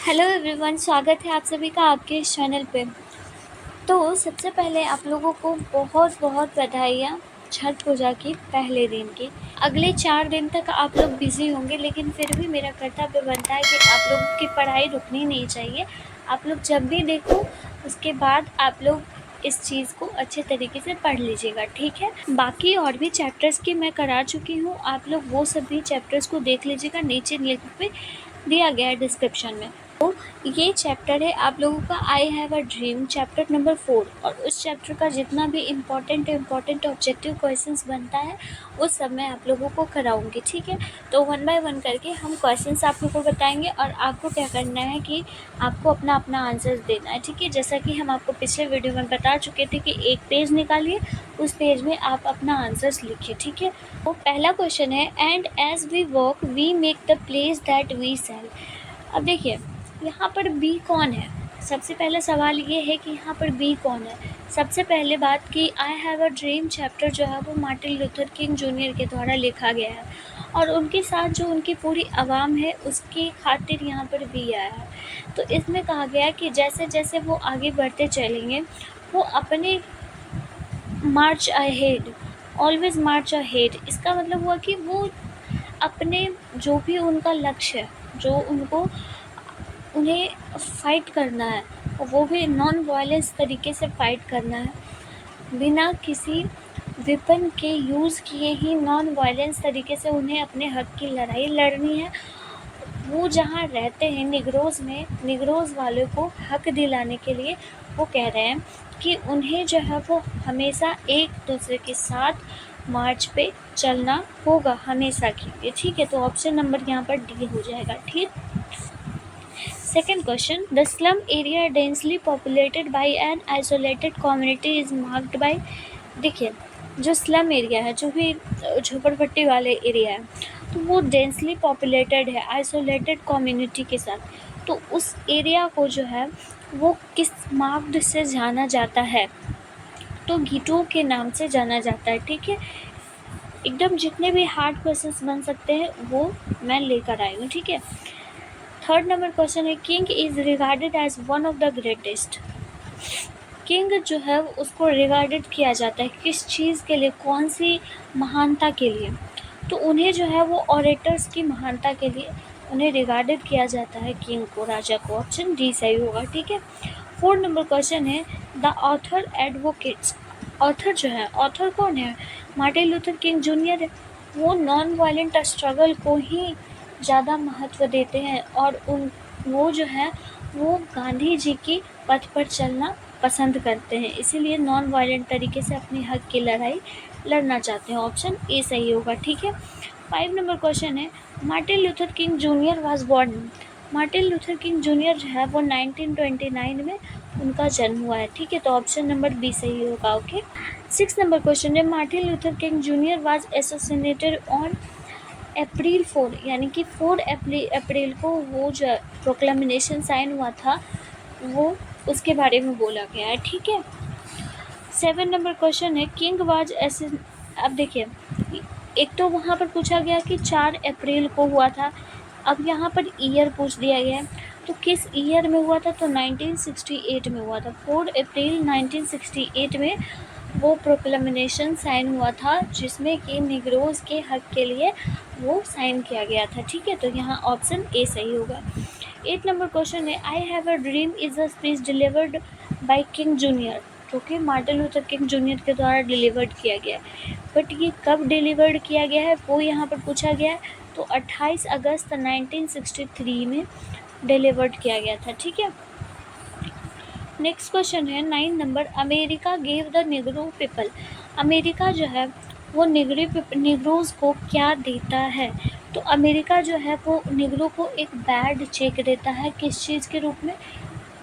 Hello everyone, स्वागत है आप सभी का आपके इस चैनल पे। तो सबसे पहले आप लोगों को बहुत बहुत बधाइयाँ छठ पूजा की पहले दिन की। अगले 4 दिन तक आप लोग बिज़ी होंगे, लेकिन फिर भी मेरा कर्तव्य बनता है कि आप लोगों की पढ़ाई रुकनी नहीं चाहिए। आप लोग जब भी देखो उसके बाद आप लोग इस चीज़ को अच्छे तरीके से पढ़ लीजिएगा, ठीक है। बाकी और भी चैप्टर्स की मैं करा चुकी हूँ, आप लोग वो सभी चैप्टर्स को देख लीजिएगा, नीचे लिंक पे दिया गया है डिस्क्रिप्शन में। तो ये चैप्टर है आप लोगों का आई have a dream, chapter number 4। और उस चैप्टर का जितना भी इम्पॉर्टेंट ऑब्जेक्टिव क्वेश्चंस बनता है उस सब मैं आप लोगों को कराऊंगी, ठीक है। तो 1 बाय 1 करके हम क्वेश्चंस आप लोगों को बताएंगे और आपको क्या करना है कि आपको अपना अपना आंसर्स देना है, ठीक है। जैसा कि हम आपको पिछले वीडियो में बता चुके थे कि एक पेज निकालिए, उस पेज में आप अपना आंसर्स लिखिए, ठीक है। तो पहला क्वेश्चन है, and as we work we make the place that we sell. अब देखिए यहाँ पर बी कौन है। सबसे पहला सवाल ये है कि यहाँ पर बी कौन है। सबसे पहले बात कि आई हैव अ ड्रीम चैप्टर जो है वो मार्टिन लूथर किंग जूनियर के द्वारा लिखा गया है और उनके साथ जो उनकी पूरी आवाम है उसकी खातिर यहाँ पर बी आया है। तो इसमें कहा गया है कि जैसे जैसे वो आगे बढ़ते चलेंगे वो अपने मार्च अहेड, ऑलवेज मार्च अहेड। इसका मतलब हुआ कि वो अपने जो भी उनका लक्ष्य है, जो उन्हें फ़ाइट करना है, वो भी नॉन वायलेंस तरीके से फ़ाइट करना है, बिना किसी वेपन के यूज़ किए ही नॉन वायलेंस तरीके से उन्हें अपने हक़ की लड़ाई लड़नी है। वो जहाँ रहते हैं निग्रोज़ में, निग्रोज़ वालों को हक़ दिलाने के लिए वो कह रहे हैं कि उन्हें जो है वो हमेशा एक दूसरे के साथ मार्च पे चलना होगा हमेशा के लिए, ठीक है। तो ऑप्शन नंबर यहाँ पर डी हो जाएगा, ठीक। Second question, the slum area densely populated by an isolated community is marked by। देखिए जो स्लम एरिया है, जो भी झोपड़पट्टी वाले एरिया है, तो वो डेंसली पॉपुलेटेड है आइसोलेटेड कम्युनिटी के साथ। तो उस एरिया को जो है वो किस मार्क्ड से जाना जाता है, तो गीटो के नाम से जाना जाता है, ठीक है। एकदम जितने भी हार्ड क्वेश्चंस बन सकते हैं वो मैं लेकर आई हूँ, ठीक है। थर्ड नंबर क्वेश्चन है, king is regarded as one of the greatest. King जो है उसको रिगार्डेड किया जाता है किस चीज़ के लिए, कौन सी महानता के लिए, तो उन्हें जो है वो ऑरेटर्स की महानता के लिए उन्हें रिगार्डेड किया जाता है, किंग को, राजा को। ऑप्शन डी सही होगा, ठीक है। फोर्थ नंबर क्वेश्चन है, द ऑथर एडवोकेट्स। ऑथर जो है, ऑथर कौन है, मार्टिन लूथर किंग जूनियर है। वो नॉन वायलेंट स्ट्रगल को ही ज़्यादा महत्व देते हैं और वो जो है वो गांधी जी की पथ पर चलना पसंद करते हैं, इसीलिए नॉन वायलेंट तरीके से अपने हक की लड़ाई लड़ना चाहते हैं। ऑप्शन ए सही होगा, ठीक है। 5 नंबर क्वेश्चन है, Martin Luther King Junior was born. Martin Luther King junior जो है वो 1929 में उनका जन्म हुआ है, ठीक है। तो ऑप्शन नंबर बी सही होगा, ओके। 6 नंबर क्वेश्चन है, Martin Luther King Junior was assassinated on April 4, यानी कि 4 अप्रैल को वो जो प्रोक्लेमिनेशन साइन हुआ था वो उसके बारे में बोला गया है, ठीक है। 7 नंबर क्वेश्चन है, किंग वाज ऐसे। अब देखिए एक तो वहाँ पर पूछा गया कि 4 अप्रैल को हुआ था, अब यहाँ पर ईयर पूछ दिया गया है, तो किस ईयर में हुआ था, तो 1968 में हुआ था। 4 अप्रैल 1968 में वो प्रोक्लेमिनेशन साइन हुआ था जिसमें कि निग्रोज के हक के लिए वो साइन किया गया था, ठीक है। तो यहाँ ऑप्शन ए सही होगा। 8 नंबर क्वेश्चन है, I have a dream is a speech delivered by king junior, जो कि मार्टिन लूथर किंग जूनियर के द्वारा डिलीवर्ड किया गया है। बट ये कब डिलीवर्ड किया गया है वो यहाँ पर पूछा गया है, तो 28 अगस्त 1963 में डिलीवर्ड किया गया था, ठीक है। नेक्स्ट क्वेश्चन है 9 number, America gave the Negro people. America जो है वो निग्रोज को क्या देता है, तो अमेरिका जो है वो निग्रो को एक बैड चेक देता है, किस चीज़ के रूप में,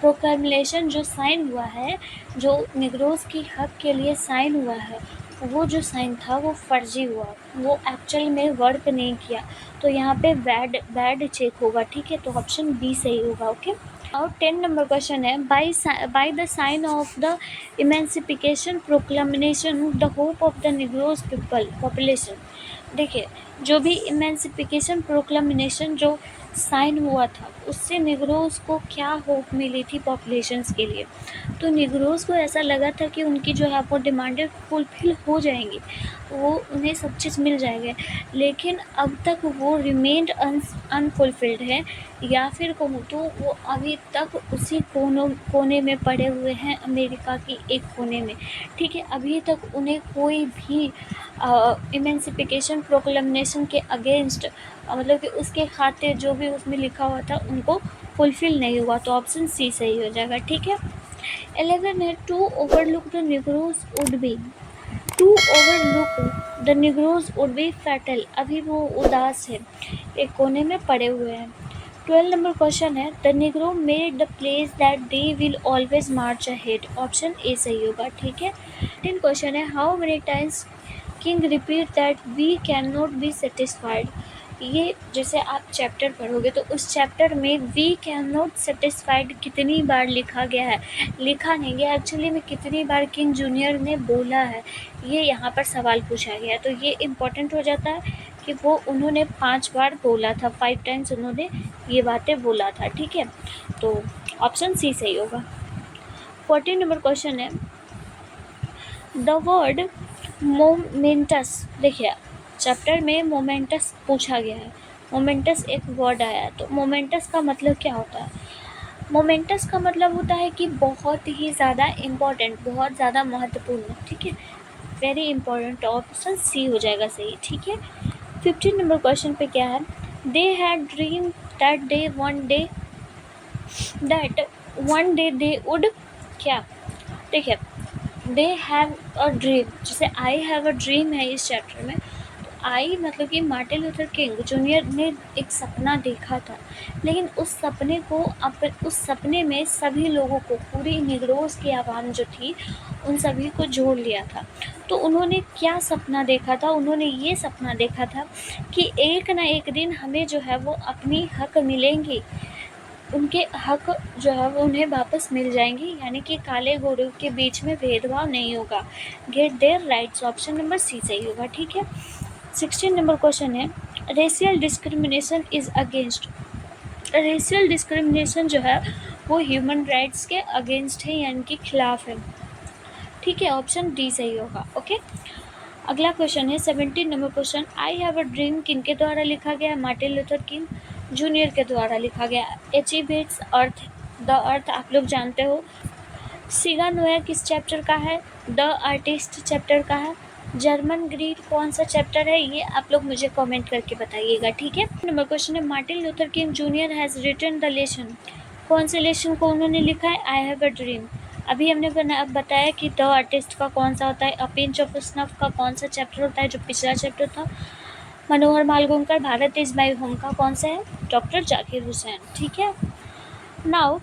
प्रोक्लेमेशन जो साइन हुआ है, जो निग्रोज की हक के लिए साइन हुआ है, वो जो साइन था वो फर्जी हुआ, वो एक्चुअल में वर्क नहीं किया, तो यहाँ पे बैड चेक होगा, ठीक है। तो ऑप्शन बी सही होगा, ओके। और 10 नंबर क्वेश्चन है, by the sign of the emancipation proclamation the hope of the Negroes people population. देखिए जो भी इमेंसिफिकेशन प्रोक्लेमेशन जो साइन हुआ था उससे निग्रोज को क्या होप मिली थी पॉपुलेशंस के लिए। तो निग्रोज को ऐसा लगा था कि उनकी जो है वो डिमांडें फुलफिल हो जाएंगी, वो उन्हें सब चीज़ मिल जाएगा, लेकिन अब तक वो रिमेन्ड अनफुलफिल्ड है, या फिर कहूँ तो वो अभी तक उसी कोने में पड़े हुए हैं, अमेरिका की एक कोने में। ठीक है, अभी तक उन्हें कोई भी इमेंसिफिकेशन प्रोक्लेमेशन के अगेंस्ट मतलब कि उसके खातिर जो भी उसमें लिखा हुआ था उनको फुलफिल नहीं हुआ। तो ऑप्शन सी सही हो जाएगा। ठीक है, 11 है to overlook the negroes would be, to overlook the negroes would be fatal, अभी वो उदास है, एक कोने में पड़े हुए हैं। 12 नंबर क्वेश्चन है the negro made the place that they will always march ahead, option A सही होगा। ठीक है, 10 क्वेश्चन है how many times king repeat that we can not be satisfied, ये जैसे आप चैप्टर पढ़ोगे तो उस चैप्टर में वी कैन नॉट सेटिस्फाइड कितनी बार लिखा गया है, लिखा नहीं गया एक्चुअली में, कितनी बार किंग जूनियर ने बोला है, ये यहाँ पर सवाल पूछा गया है। तो ये इम्पोर्टेंट हो जाता है कि वो उन्होंने 5 बार बोला था, 5 टाइम्स उन्होंने ये बातें बोला था। ठीक है, तो ऑप्शन सी सही होगा। 14 नंबर क्वेश्चन है द वर्ड मोमेंटस, देखिए चैप्टर में मोमेंटस पूछा गया है, मोमेंटस एक वर्ड आया है, तो मोमेंटस का मतलब क्या होता है? मोमेंटस का मतलब होता है कि बहुत ही ज़्यादा इम्पॉर्टेंट, बहुत ज़्यादा महत्वपूर्ण। ठीक है, वेरी इंपॉर्टेंट, ऑप्शन सी हो जाएगा सही। ठीक है, 15 नंबर क्वेश्चन पे क्या है they had dream that day one day they would, क्या, देखिए दे हैव अ ड्रीम, जैसे आई हैव अ ड्रीम है इस चैप्टर में, आई मतलब कि मार्टिन लूथर किंग जूनियर ने एक सपना देखा था, लेकिन उस सपने में सभी लोगों को, पूरी निग्रोज की आवाम जो थी उन सभी को जोड़ लिया था। तो उन्होंने क्या सपना देखा था? उन्होंने ये सपना देखा था कि एक ना एक दिन हमें जो है वो अपनी हक मिलेंगी, उनके हक जो है वो उन्हें वापस मिल जाएंगी, यानी कि काले गोरे के बीच में भेदभाव नहीं होगा। Get their rights, option number C सही होगा। ठीक है, 16 नंबर क्वेश्चन है racial discrimination is against, racial discrimination जो है वो ह्यूमन राइट्स के अगेंस्ट है, यानी कि खिलाफ है। ठीक है, ऑप्शन डी सही होगा। ओके, अगला क्वेश्चन है 17 number question I have a dream किनके द्वारा लिखा गया? मार्टिन लूथर किंग जूनियर के द्वारा लिखा गया। एचिवेट्स अर्थ, द अर्थ आप लोग जानते हो। सिगा नोया किस चैप्टर का है? द आर्टिस्ट चैप्टर का है। जर्मन ग्रीड कौन सा चैप्टर है? ये आप लोग मुझे कमेंट करके बताइएगा। ठीक है, नंबर क्वेश्चन है Martin Luther King junior has written the lesson, कौन से लेसन को उन्होंने लिखा है? I have a dream. अभी हमने बताया कि द आर्टिस्ट का कौन सा होता है, अ पिंच ऑफ स्नफ का कौन सा चैप्टर होता है, जो पिछला चैप्टर था। Manohar Malgonkar Bharat is my home का कौन सा है? डॉक्टर जाकिर हुसैन। ठीक है, नाउ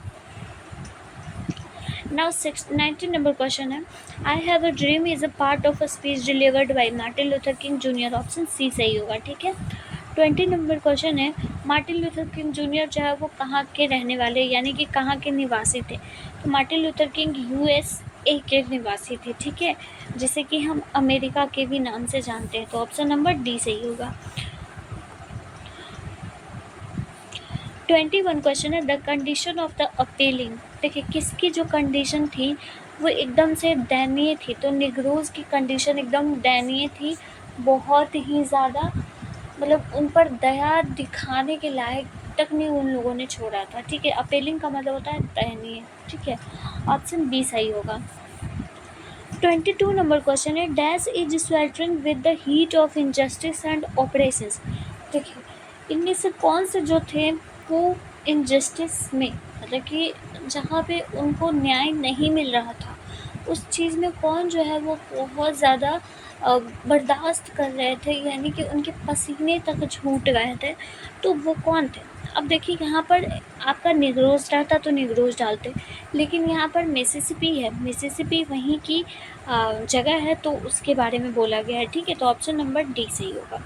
19 नंबर क्वेश्चन है I have a dream is a part of a speech delivered by Martin Luther King junior, option C सही होगा। ठीक है, 20 नंबर क्वेश्चन है मार्टिन लूथर किंग जूनियर जो है वो कहाँ के रहने वाले, यानी कि कहाँ के निवासी थे? तो मार्टिन लूथर किंग USA के निवासी थे। ठीक है, जिसे कि हम अमेरिका के भी नाम से जानते हैं। तो ऑप्शन नंबर डी सही होगा। 21 क्वेश्चन है the condition of the appealing, देखिए किसकी जो कंडीशन थी वो एकदम से दयनीय थी। तो निग्रोज की कंडीशन एकदम दयनीय थी, बहुत ही ज़्यादा, मतलब उन पर दया दिखाने के लायक तक नहीं उन लोगों ने छोड़ा था। ठीक है, अपीलिंग का मतलब होता है दयनीय। ठीक है, ऑप्शन बी सही होगा। 22 नंबर क्वेश्चन है dash is sweltering with the heat of injustice and operations, देखिए इनमें से कौन से जो थे वो इनजस्टिस में, मतलब कि जहाँ पे उनको न्याय नहीं मिल रहा था उस चीज़ में कौन जो है वो बहुत ज़्यादा बर्दाश्त कर रहे थे, यानी कि उनके पसीने तक छूट गए थे, तो वो कौन थे? अब देखिए यहाँ पर आपका निग्रोज रहता तो निग्रोज डालते, लेकिन यहाँ पर मिसिसिपी है, मिसिसिपी वहीं की जगह है, तो उसके बारे में बोला गया है। ठीक है, तो ऑप्शन नंबर डी सही होगा।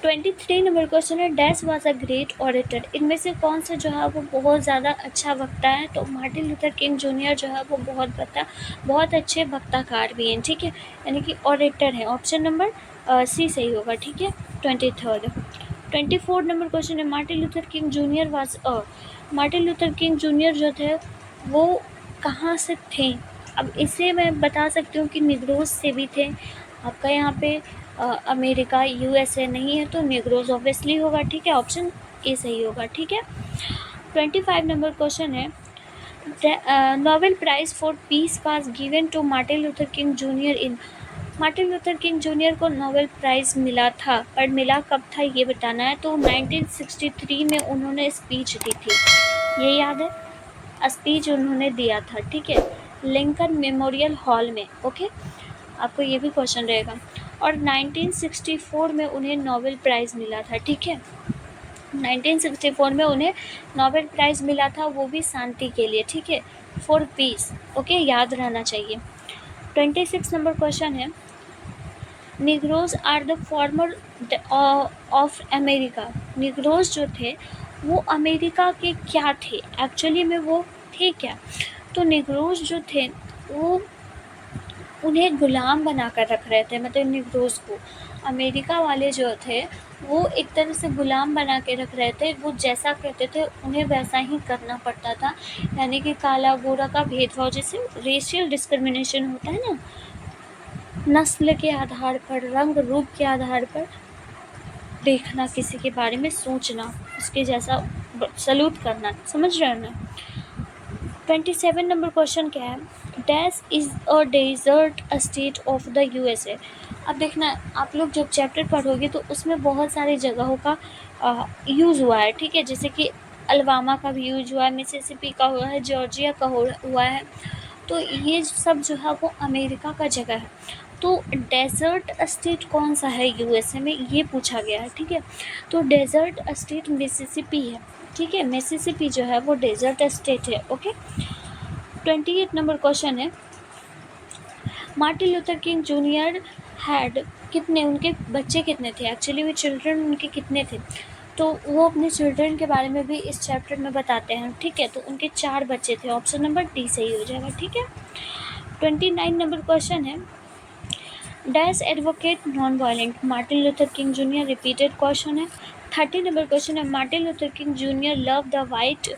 23 नंबर क्वेश्चन है dash was a great orator, इनमें से कौन सा जो है वो बहुत ज़्यादा अच्छा वक्ता है? तो मार्टिन लूथर किंग जूनियर जो है वो बहुत अच्छे वक्ताकार भी हैं। ठीक है, यानी कि ऑरेटर है, ऑप्शन नंबर सी सही होगा। ठीक है, 23 24 नंबर क्वेश्चन है, Martin Luther King Junior was Martin Luther King junior जो थे वो कहाँ से थे? अब इसे मैं बता सकती हूँ कि निग्रोज से भी थे। आपका यहाँ पे अमेरिका यूएसए नहीं है तो निग्रोज ऑब्वियसली होगा, ठीक है, ऑप्शन ए सही होगा, ठीक है। 25 नंबर क्वेश्चन है, Nobel prize for peace was given to Martin Luther King junior in. Martin Luther King junior को नोबेल प्राइज़ मिला था, पर मिला कब था ये बताना है। तो 1963 में उन्होंने स्पीच दी थी, ये याद है, स्पीच उन्होंने दिया था, ठीक है, लिंकन मेमोरियल हॉल में। ओके, आपको ये भी क्वेश्चन रहेगा। और 1964 में उन्हें नोबेल प्राइज़ मिला था, ठीक है, 1964 में उन्हें नोबेल प्राइज़ मिला था, वो भी शांति के लिए, ठीक है, फॉर पीस। ओके, याद रहना चाहिए। 26 नंबर क्वेश्चन है, negroes are the former of America. Negroes जो थे वो अमेरिका के क्या थे, एक्चुअली में वो थे क्या? तो निग्रोज जो थे वो उन्हें गुलाम बना कर रख रहे थे, मतलब निग्रोज को अमेरिका वाले जो थे वो एक तरह से गुलाम बना के रख रहे थे। वो जैसा कहते थे उन्हें वैसा ही करना पड़ता था, यानी कि काला गोरा का भेदभाव, जैसे रेशियल डिस्क्रिमिनेशन होता है ना, नस्ल के आधार पर, रंग रूप के आधार पर देखना, किसी के बारे में सोचना, उसके जैसा सलूट करना, समझ रहे हो ना। 27 नंबर क्वेश्चन क्या है, dash is a desert state of the USA. अब देखना, आप लोग जब चैप्टर पढ़ोगे तो उसमें बहुत सारी जगहों का यूज़ हुआ है, ठीक है, जैसे कि अलबामा का भी यूज हुआ है, मिसिसिपी का हुआ है, जॉर्जिया का हुआ है, तो ये सब जो है वो अमेरिका का जगह है। तो डेजर्ट स्टेट कौन सा है यूएसए में, ये पूछा गया है, ठीक है। तो डेजर्ट स्टेट मिसिसिपी है, ठीक है, मिसिसिपी जो है वो डेजर्ट स्टेट है। ओके, 28 नंबर क्वेश्चन है, Martin Luther King junior had कितने, उनके बच्चे कितने थे, एक्चुअली वो चिल्ड्रन उनके कितने थे, तो वो अपने चिल्ड्रन के बारे में भी इस चैप्टर में बताते हैं, ठीक है। तो उनके 4 बच्चे थे, ऑप्शन नंबर डी सही हो जाएगा, ठीक है। 29 नंबर क्वेश्चन है, dash advocate non violent Martin Luther King junior, repeated question है। 30 नंबर क्वेश्चन है, Martin Luther King junior love the white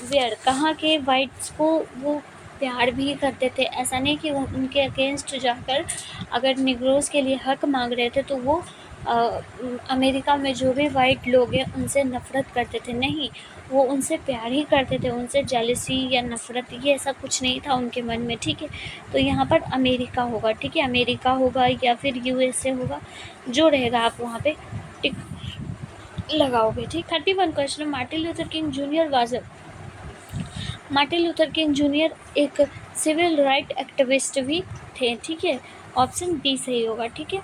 where, कहाँ के वाइट्स को वो प्यार भी करते थे, ऐसा नहीं कि वो उनके अगेंस्ट जाकर अगर निग्रोज के लिए हक मांग रहे थे तो वो अमेरिका में जो भी वाइट लोग हैं उनसे नफ़रत करते थे, नहीं, वो उनसे प्यार ही करते थे, उनसे जेलसी या नफ़रत ये ऐसा कुछ नहीं था उनके मन में, ठीक है। तो यहाँ पर अमेरिका होगा, ठीक है, अमेरिका होगा या फिर यूएसए होगा, जो रहेगा आप वहाँ पे टिक लगाओगे, ठीक। 31 question, Martin Luther King Junior was, Martin Luther King junior एक सिविल राइट एक्टिविस्ट भी थे, ठीक है, ऑप्शन बी सही होगा, ठीक है।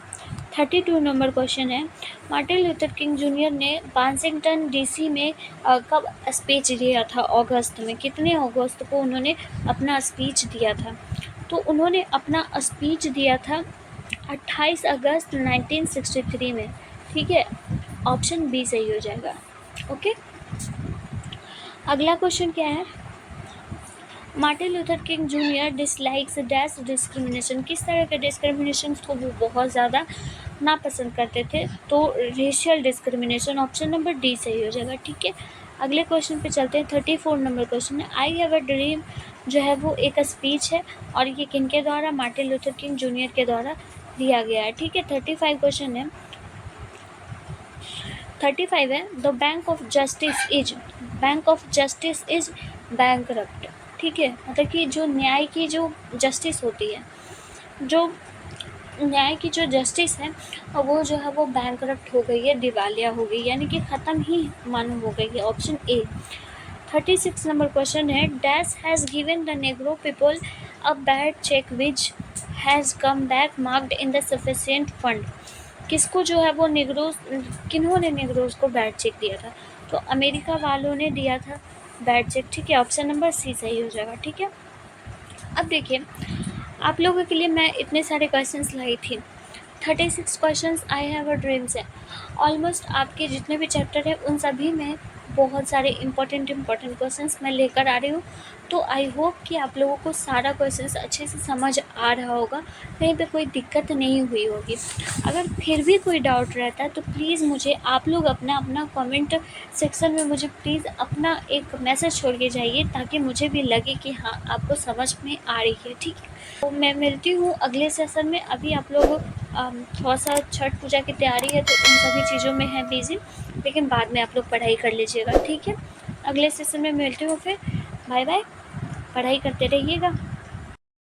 32 नंबर क्वेश्चन है, मार्टिन लूथर किंग जूनियर ने वाशिंगटन डीसी में कब स्पीच दिया था, अगस्त में, कितने अगस्त को उन्होंने अपना स्पीच दिया था? तो उन्होंने अपना स्पीच दिया था 28 अगस्त 1963 में, ठीक है, ऑप्शन बी सही हो जाएगा। ओके, अगला क्वेश्चन क्या है, Martin Luther King junior dislikes dash discrimination, किस तरह के डिस्क्रिमिनेशन को वो बहुत ज़्यादा नापसंद करते थे? तो racial discrimination, option number D सही हो जाएगा, ठीक है। अगले क्वेश्चन पे चलते हैं। 34 नंबर क्वेश्चन है, आई हैव अ ड्रीम जो है वो एक स्पीच है और ये किन के द्वारा, मार्टिन लूथर किंग जूनियर के द्वारा दिया गया है, ठीक है। 35 क्वेश्चन है, 35 है, the bank of justice is bankrupt, ठीक है, मतलब कि जो न्याय की जो जस्टिस होती है, जो न्याय की जो जस्टिस है वो जो है वो बैंकरप्ट हो गई है, दिवालिया हो गई, यानी कि ख़त्म ही मालूम हो गई है, ऑप्शन ए। 36 नंबर क्वेश्चन है, dash has given the negro people a bad check which has come back marked in the sufficient fund, किसको जो है वो निग्रोज, किन्होंने निग्रोज को बैड चेक दिया था? तो अमेरिका वालों ने दिया था बैड चेक, ठीक है, ऑप्शन नंबर सी सही हो जाएगा, ठीक है। अब देखिए, आप लोगों के लिए मैं इतने सारे क्वेश्चंस लाई थी, 36 questions I have a dream से, ऑलमोस्ट आपके जितने भी चैप्टर है उन सभी में बहुत सारे इम्पोर्टेंट क्वेश्चंस मैं लेकर आ रही हूँ। तो आई होप कि आप लोगों को सारा क्वेश्चंस अच्छे से समझ आ रहा होगा, कहीं पे कोई दिक्कत नहीं हुई होगी। अगर फिर भी कोई डाउट रहता है तो प्लीज़ मुझे आप लोग अपना कमेंट सेक्शन में मुझे प्लीज़ अपना एक मैसेज छोड़ के जाइए, ताकि मुझे भी लगे कि हाँ, आपको समझ में आ रही है, ठीक है। तो मैं मिलती हूँ अगले सेशन में। अभी आप लोग थोड़ा सा छठ पूजा की तैयारी है तो उन सभी चीज़ों में है बिज़ी, लेकिन बाद में आप लोग पढ़ाई कर लीजिएगा, ठीक है। अगले सेशन में मिलती हूँ फिर। बाय बाय, पढ़ाई करते रहिएगा।